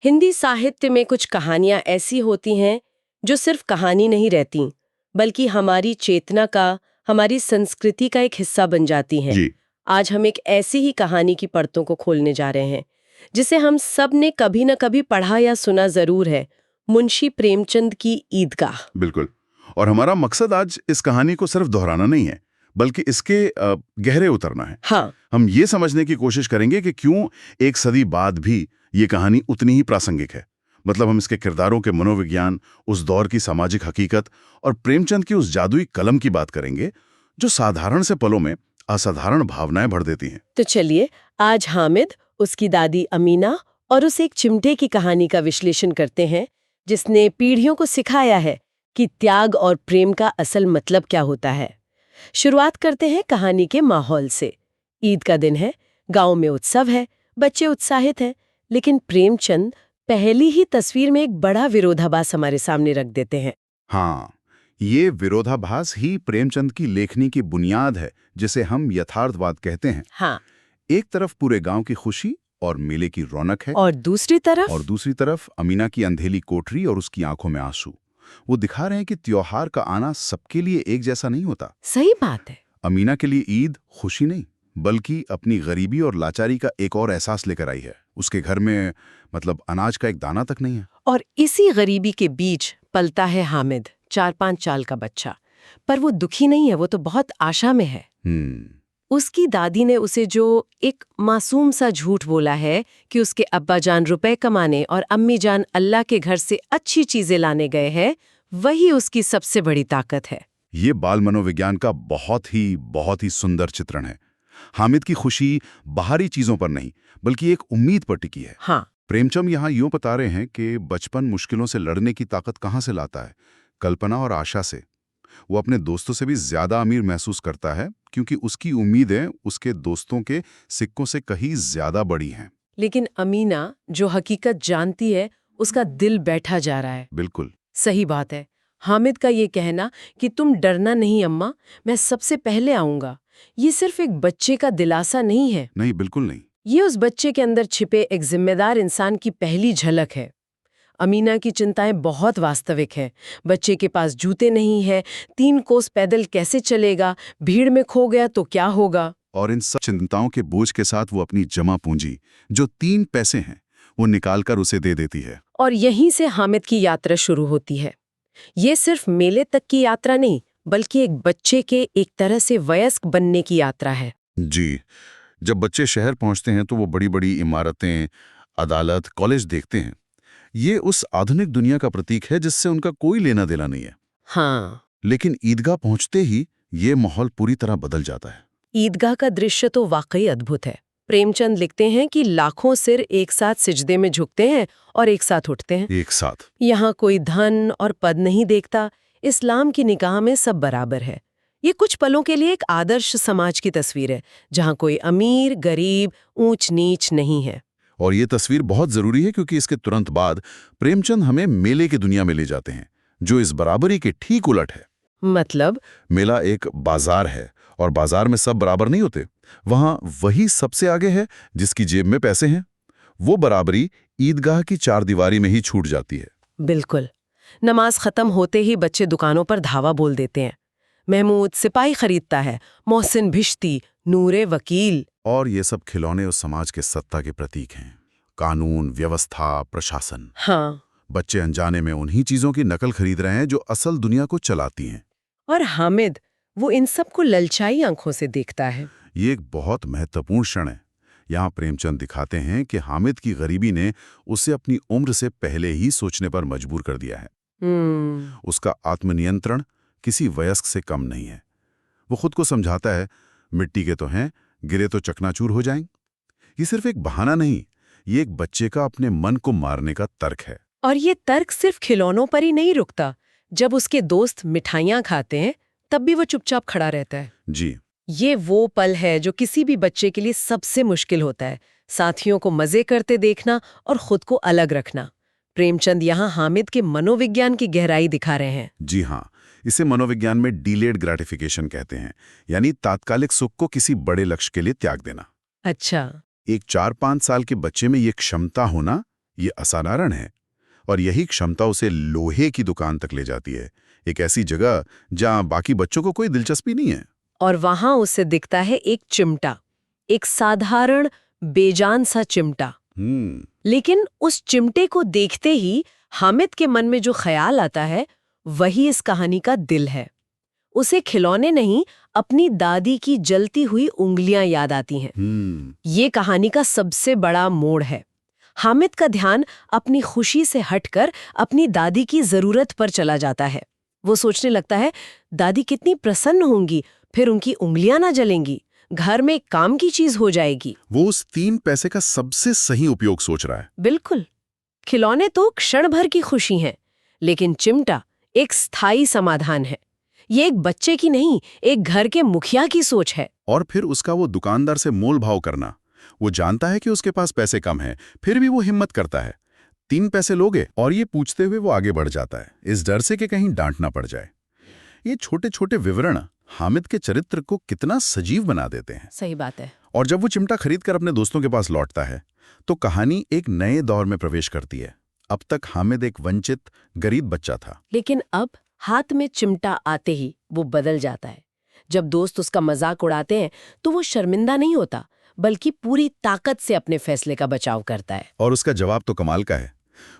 हिंदी साहित्य में कुछ कहानियां ऐसी होती हैं जो सिर्फ कहानी नहीं रहती, बल्कि हमारी चेतना का, हमारी संस्कृति का एक हिस्सा बन जाती हैं। जी। आज हम एक ऐसी ही कहानी की परतों को खोलने जा रहे हैं, जिसे हम सब ने कभी न कभी पढ़ा या सुना जरूर है। मुंशी प्रेमचंद की ईदगाह। बिल्कुल। और हमारा मकसद आज इस कहानी को सिर्फ दोहराना नहीं है, बल्कि इसके गहरे उतरना है। हाँ। हम ये समझने की कोशिश करेंगे कि क्यों एक सदी बाद भी ये कहानी उतनी ही प्रासंगिक है। मतलब हम इसके किरदारों के मनोविज्ञान, उस दौर की सामाजिक हकीकत और प्रेमचंद की उस जादुई कलम की बात करेंगे जो साधारण से पलों में असाधारण भावनाएं भर देती हैं। तो चलिए आज हामिद, उसकी दादी अमीना और उस एक चिमटे की कहानी का विश्लेषण करते हैं, जिसने पीढ़ियों को सिखाया है कि त्याग और प्रेम का असल मतलब क्या होता है। शुरुआत करते हैं कहानी के माहौल से। ईद का दिन है, गांव में उत्सव है, बच्चे उत्साहित हैं, लेकिन प्रेमचंद पहली ही तस्वीर में एक बड़ा विरोधाभास हमारे सामने रख देते हैं। हाँ, ये विरोधाभास ही प्रेमचंद की लेखनी की बुनियाद है, जिसे हम यथार्थवाद कहते हैं। हाँ। एक तरफ पूरे गांव की खुशी और मेले की रौनक है, और दूसरी तरफ अमीना की अंधेली कोठरी और उसकी आंखों में आंसू। वो दिखा रहे हैं कि त्योहार का आना सबके लिए एक जैसा नहीं होता। सही बात है। अमीना के लिए ईद खुशी नहीं, बल्कि अपनी गरीबी और लाचारी का एक और एहसास लेकर आई है। उसके घर में मतलब अनाज का एक दाना तक नहीं है। और इसी गरीबी के बीच पलता है हामिद, 4-5 साल का बच्चा। पर वो दुखी नहीं है, वो तो बहुत आशा में है। उसकी दादी ने उसे जो एक मासूम सा झूठ बोला है कि उसके अब्बा जान रुपए कमाने और अम्मी जान अल्लाह के घर से अच्छी चीजें लाने गए हैं, वही उसकी सबसे बड़ी ताकत है। ये बाल मनोविज्ञान का बहुत ही सुंदर चित्रण है। हामिद की खुशी बाहरी चीजों पर नहीं, बल्कि एक उम्मीद पर टिकी है। हाँ। प्रेमचंद यहाँ यूं बता रहे हैं कि बचपन मुश्किलों से लड़ने की ताकत कहाँ से लाता है? कल्पना और आशा से। वो अपने दोस्तों से भी ज्यादा अमीर महसूस करता है, क्योंकि उसकी उम्मीदें उसके दोस्तों के सिक्कों से कहीं ज्यादा बड़ी हैं। लेकिन अमीना जो हकीकत जानती है, उसका दिल बैठा जा रहा है। बिल्कुल सही बात है। हामिद का ये कहना कि तुम डरना नहीं अम्मा, मैं सबसे पहले आऊंगा, ये सिर्फ एक बच्चे का दिलासा नहीं है। नहीं, बिल्कुल नहीं। ये उस बच्चे के अंदर छिपे एक जिम्मेदार इंसान की पहली झलक है। अमीना की चिंताएं बहुत वास्तविक हैं। बच्चे के पास जूते नहीं है, 3 कोस पैदल कैसे चलेगा, भीड़ में खो गया तो क्या होगा। और इन सब चिंताओं के बोझ के साथ वो अपनी जमा पूंजी, जो 3 पैसे हैं, वो निकालकर उसे दे देती है। और यहीं से हामिद की यात्रा शुरू होती है। ये सिर्फ मेले तक की यात्रा नहीं, बल्कि एक बच्चे के एक तरह से वयस्क बनने की यात्रा है। जी। जब बच्चे शहर पहुंचते हैं तो वो बड़ी-बड़ी इमारतें, अदालत, कॉलेज देखते हैं। ये उस आधुनिक दुनिया का प्रतीक है जिससे उनका कोई लेना देना नहीं है। हाँ। लेकिन ईदगाह पहुंचते ही ये माहौल पूरी तरह बदल जाता है। ईदगाह का दृश्य तो वाकई अद्भुत है। प्रेमचंद लिखते हैं कि लाखों सिर एक साथ सिजदे में झुकते हैं और एक साथ उठते हैं। एक साथ। यहाँ कोई धन और पद नहीं देखता, इस्लाम की निगाह में सब बराबर है। ये कुछ पलों के लिए एक आदर्श समाज की तस्वीर है, जहाँ कोई अमीर गरीब ऊंच नीच नहीं है। और ये तस्वीर बहुत जरूरी है, क्योंकि इसके तुरंत बाद प्रेमचंद हमें मेले की दुनिया में ले जाते हैं, जो इस बराबरी के ठीक उलट है। मतलब मेला एक बाजार है, और बाजार में सब बराबर नहीं होते। वहां वही सबसे आगे है जिसकी जेब में पैसे हैं। वो बराबरी ईदगाह की चारदीवारी में ही छूट जाती है। बिल्कुल। नमाज खत्म होते ही बच्चे दुकानों पर धावा बोल देते हैं। महमूद सिपाही खरीदता है, मोहसिन भिश्ती, नूरे वकील। और ये सब खिलौने उस समाज के सत्ता के प्रतीक हैं। कानून, व्यवस्था, प्रशासन। हाँ। बच्चे अनजाने में उन्हीं चीजों की नकल खरीद रहे हैं जो असल दुनिया को चलाती हैं। और हामिद वो इन सब को ललचाई आंखों से देखता है। ये एक बहुत महत्वपूर्ण क्षण है। यहाँ प्रेमचंद दिखाते हैं कि हामिद की गरीबी ने उसे अपनी उम्र से पहले ही सोचने पर मजबूर कर दिया है। उसका आत्मनियंत्रण किसी वयस्क से कम नहीं है। वो खुद को समझाता है, मिट्टी के तो हैं, गिरे तो चकनाचूर हो जाएंगे। ये सिर्फ एक बहाना नहीं, ये एक बच्चे का अपने मन को मारने का तर्क है। और ये तर्क सिर्फ खिलौनों पर ही नहीं रुकता। जब उसके दोस्त मिठाइयाँ खाते हैं, तब भी वो चुपचाप खड़ा रहता है। जी। ये वो पल है जो किसी भी बच्चे के लिए सबसे मुश्किल होता है, साथियों को मजे करते देखना और खुद को अलग रखना। प्रेमचंद यहाँ हामिद के मनोविज्ञान की गहराई दिखा रहे हैं। जी हाँ, इसे मनोविज्ञान में डिलेड ग्रेटिफिकेशन कहते हैं, यानी तात्कालिक सुख को किसी बड़े लक्ष्य के लिए त्याग देना। अच्छा। एक 4-5 साल के बच्चे में ये क्षमता होना, ये असाधारण है। और यही क्षमता उसे लोहे की दुकान तक ले जाती है, एक ऐसी जगह जहां बाकी बच्चों को कोई दिलचस्पी नहीं है। और वहां उसे दिखता है एक चिमटा, एक साधारण बेजान सा चिमटा। लेकिन उस चिमटे को देखते ही हामिद के मन में जो ख्याल आता है वही इस कहानी का दिल है। उसे खिलौने नहीं, अपनी दादी की जलती हुई उंगलियां याद आती हैं। ये कहानी का सबसे बड़ा मोड़ है। हामिद का ध्यान अपनी खुशी से हटकर अपनी दादी की जरूरत पर चला जाता है। वो सोचने लगता है, दादी कितनी प्रसन्न होंगी, फिर उनकी उंगलियां ना जलेंगी, घर में काम की चीज हो जाएगी। वो उस 3 पैसे का सबसे सही उपयोग सोच रहा है। बिल्कुल। खिलौने तो क्षण भर की खुशी हैं, लेकिन चिमटा एक स्थायी समाधान है। ये एक बच्चे की नहीं, एक घर के मुखिया की सोच है। और फिर उसका वो दुकानदार से मोल भाव करना। वो जानता है कि उसके पास पैसे कम हैं, फिर भी वो हिम्मत करता है। 3 पैसे लोगे? और ये पूछते हुए वो आगे बढ़ जाता है, इस डर से कि कहीं डांट ना पड़ जाए। ये छोटे छोटे विवरण हामिद के चरित्र को कितना सजीव बना देते हैं। सही बात है। और जब वो चिमटा खरीदकर अपने दोस्तों के पास लौटता है तो कहानी एक नए दौर में प्रवेश करती है। अब तक हामिद एक वंचित गरीब बच्चा था, लेकिन अब हाथ में चिमटा आते ही वो बदल जाता है। जब दोस्त उसका मजाक उड़ाते हैं तो वो शर्मिंदा नहीं होता, बल्कि पूरी ताकत से अपने फैसले का बचाव करता है। और उसका जवाब तो कमाल का है।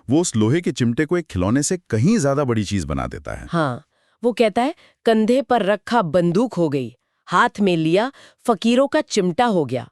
वो उस लोहे के चिमटे को एक खिलौने से कहीं ज्यादा बड़ी चीज बना देता है। हाँ, वो कहता है, कंधे पर रखा बंदूक हो गई, हाथ में लिया फकीरों का चिमटा हो गया,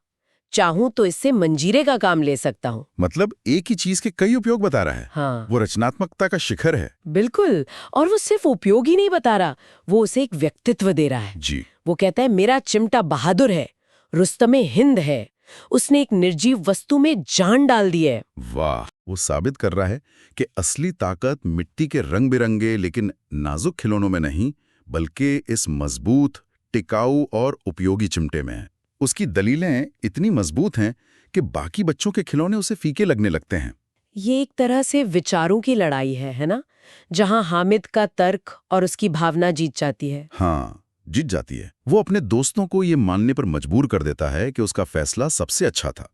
चाहूं तो इससे मंजीरे का काम ले सकता हूँ। मतलब एक ही चीज के कई उपयोग बता रहा है। हाँ, वो रचनात्मकता का शिखर है। बिल्कुल। और वो सिर्फ उपयोग ही नहीं बता रहा, वो उसे एक व्यक्तित्व दे रहा है। जी। वो कहता है, मेरा चिमटा बहादुर है, रुस्तमे हिंद है, उसने एक निर्जीव वस्तु में जान डाल दी है। वाह, वो साबित कर रहा है कि असली ताकत मिट्टी के रंग बिरंगे लेकिन नाजुक खिलौनों में नहीं, बल्कि इस मजबूत, टिकाऊ और उपयोगी चिमटे में है। उसकी दलीलें इतनी मजबूत हैं कि बाकी बच्चों के खिलौने उसे फीके लगने लगते हैं। ये एक तरह से विचारों की लड़ाई है ना? जहां हामिद का तर्क और उसकी भावना जीत जाती है। हाँ, जीत जाती है। वो अपने दोस्तों को ये मानने पर मजबूर कर देता है कि उसका फैसला सबसे अच्छा था।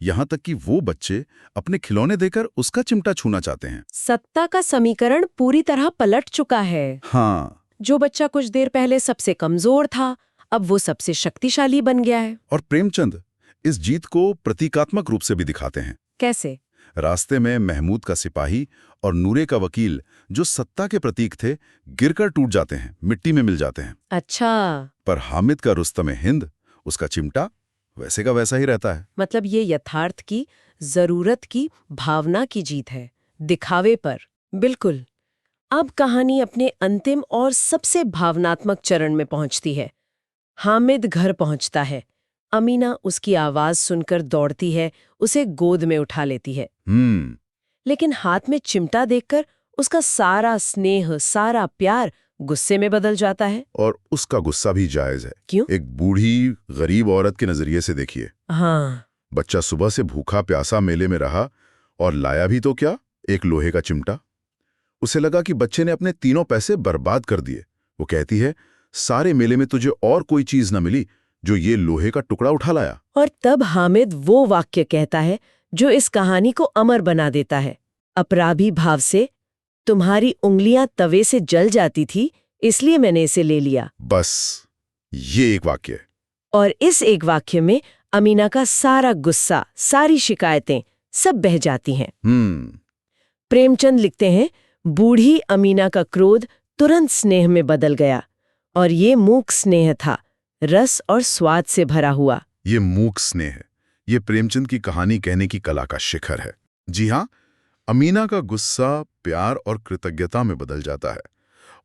यहाँ तक कि वो बच्चे अपने खिलौने देकर उसका चिमटा छूना चाहते हैं। सत्ता का समीकरण पूरी तरह पलट चुका है। हाँ। जो बच्चा कुछ देर पहले सबसे कमजोर था, अब वो सबसे शक्तिशाली बन गया है। और प्रेमचंद इस जीत को प्रतीकात्मक रूप से भी दिखाते हैं। कैसे? रास्ते में महमूद का सिपाही और नूरे का वकील, जो सत्ता के प्रतीक थे, गिरकर टूट जाते हैं, मिट्टी में मिल जाते हैं। अच्छा। पर हामिद का रुस्तमे हिंद, उसका चिमटा वैसे का वैसा ही रहता है। मतलब ये यथार्थ की, जरूरत की, भावना की जीत है, दिखावे पर। बिल्कुल। अब कहानी अपने अंतिम और सबसे भावनात्मक चरण में पहुंचती है। हामिद घर पहुंचता है। अमीना उसकी आवाज सुनकर दौड़ती है, उसे गोद में उठा लेती है। लेकिन हाथ में चिमटा देखकर उसका सारा स्नेह, सारा प्यार गुस्से में बदल जाता है। और उसका गुस्सा भी जायज है। क्यों? एक बूढ़ी गरीब औरत के नजरिए से देखिए। हाँ। बच्चा सुबह से भूखा प्यासा मेले में रहा और लाया भी तो क्या, एक लोहे का चिमटा। उसे लगा कि बच्चे ने अपने 3 पैसे बर्बाद कर दिए। वो कहती है, सारे मेले में तुझे और कोई चीज न मिली जो ये लोहे का टुकड़ा उठा लाया। और तब हामिद वो वाक्य कहता है जो इस कहानी को अमर बना देता है, अपराधी भाव से, तुम्हारी उंगलियां तवे से जल जाती थी, इसलिए मैंने इसे ले लिया। बस ये एक वाक्य है। और इस एक वाक्य में अमीना का सारा गुस्सा, सारी शिकायतें सब बह जाती हैं। प्रेमचंद लिखते हैं, बूढ़ी अमीना का क्रोध तुरंत स्नेह में बदल गया, और ये मूक स्नेह था, रस और स्वाद से भरा हुआ। ये मूक स्नेह, ये प्रेमचंद की कहानी कहने की कला का शिखर है। जी हाँ, अमीना का गुस्सा प्यार और कृतज्ञता में बदल जाता है,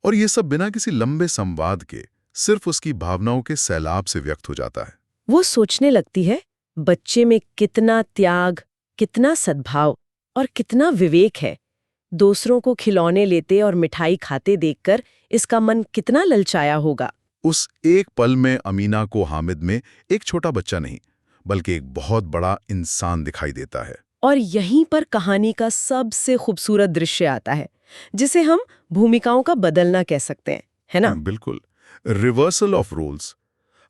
और ये सब बिना किसी लंबे संवाद के, सिर्फ उसकी भावनाओं के सैलाब से व्यक्त हो जाता है। वो सोचने लगती है, बच्चे में कितना त्याग, कितना सद्भाव और कितना विवेक है। दूसरों को खिलौने लेते और मिठाई खाते देखकर इसका मन कितना ललचाया होगा। उस एक पल में अमीना को हामिद में एक छोटा बच्चा नहीं, बल्कि एक बहुत बड़ा इंसान दिखाई देता है। और यहीं पर कहानी का सबसे खूबसूरत दृश्य आता है, जिसे हम भूमिकाओं का बदलना कह सकते हैं, है ना? बिल्कुल, रिवर्सल ऑफ रोल्स।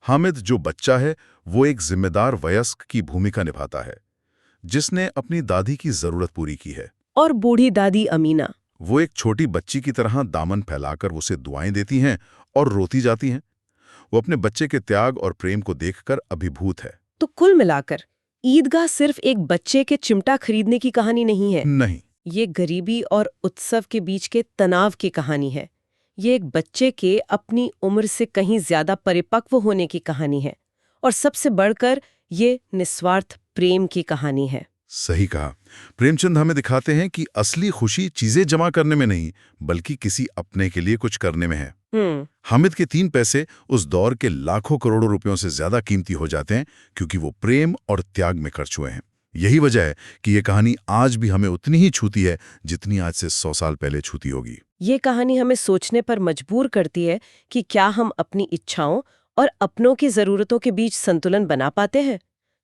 हामिद जो बच्चा है, वो एक जिम्मेदार वयस्क की भूमिका निभाता है। जिसने अपनी दादी की जरूरत पूरी की है। और बूढ़ी दादी अमीना, वो एक छोटी बच्ची की तरह दामन फैलाकर उसे दुआएं देती हैं और रोती जाती हैं। वो अपने बच्चे के त्याग और प्रेम को देखकर अभिभूत है। तो कुल मिलाकर ईदगाह सिर्फ एक बच्चे के चिमटा खरीदने की कहानी नहीं है। नहीं, ये गरीबी और उत्सव के बीच के तनाव की कहानी है। ये एक बच्चे के अपनी उम्र से कहीं ज्यादा परिपक्व होने की कहानी है। और सबसे बढ़कर ये निस्वार्थ प्रेम की कहानी है। सही कहा। प्रेमचंद हमें दिखाते हैं कि असली खुशी चीजें जमा करने में नहीं, बल्कि किसी अपने के लिए कुछ करने में है। हामिद के 3 पैसे उस दौर के लाखों करोड़ों रुपयों से ज्यादा कीमती हो जाते हैं, क्योंकि वो प्रेम और त्याग में खर्च हुए हैं। यही वजह है कि ये कहानी आज भी हमें उतनी ही छूती है जितनी आज से 100 साल पहले छूती होगी। ये कहानी हमें सोचने पर मजबूर करती है कि क्या हम अपनी इच्छाओं और अपनों की जरूरतों के बीच संतुलन बना पाते हैं।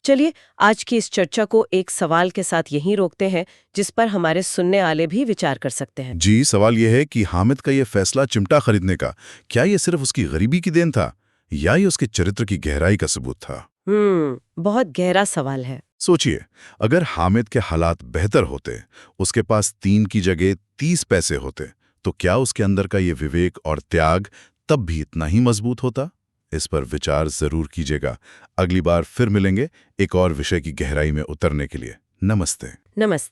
चलिए आज की इस चर्चा को एक सवाल के साथ यहीं रोकते हैं, जिस पर हमारे सुनने वाले भी विचार कर सकते हैं। जी, सवाल यह है कि हामिद का ये फैसला चिमटा खरीदने का, क्या ये सिर्फ उसकी गरीबी की देन था, या ये उसके चरित्र की गहराई का सबूत था? बहुत गहरा सवाल है। सोचिए, अगर हामिद के हालात बेहतर होते, उसके पास 3 की जगह 30 पैसे होते, तो क्या उसके अंदर का ये विवेक और त्याग तब भी इतना ही मजबूत होता? इस पर विचार जरूर कीजिएगा। अगली बार फिर मिलेंगे एक और विषय की गहराई में उतरने के लिए। नमस्ते। नमस्ते।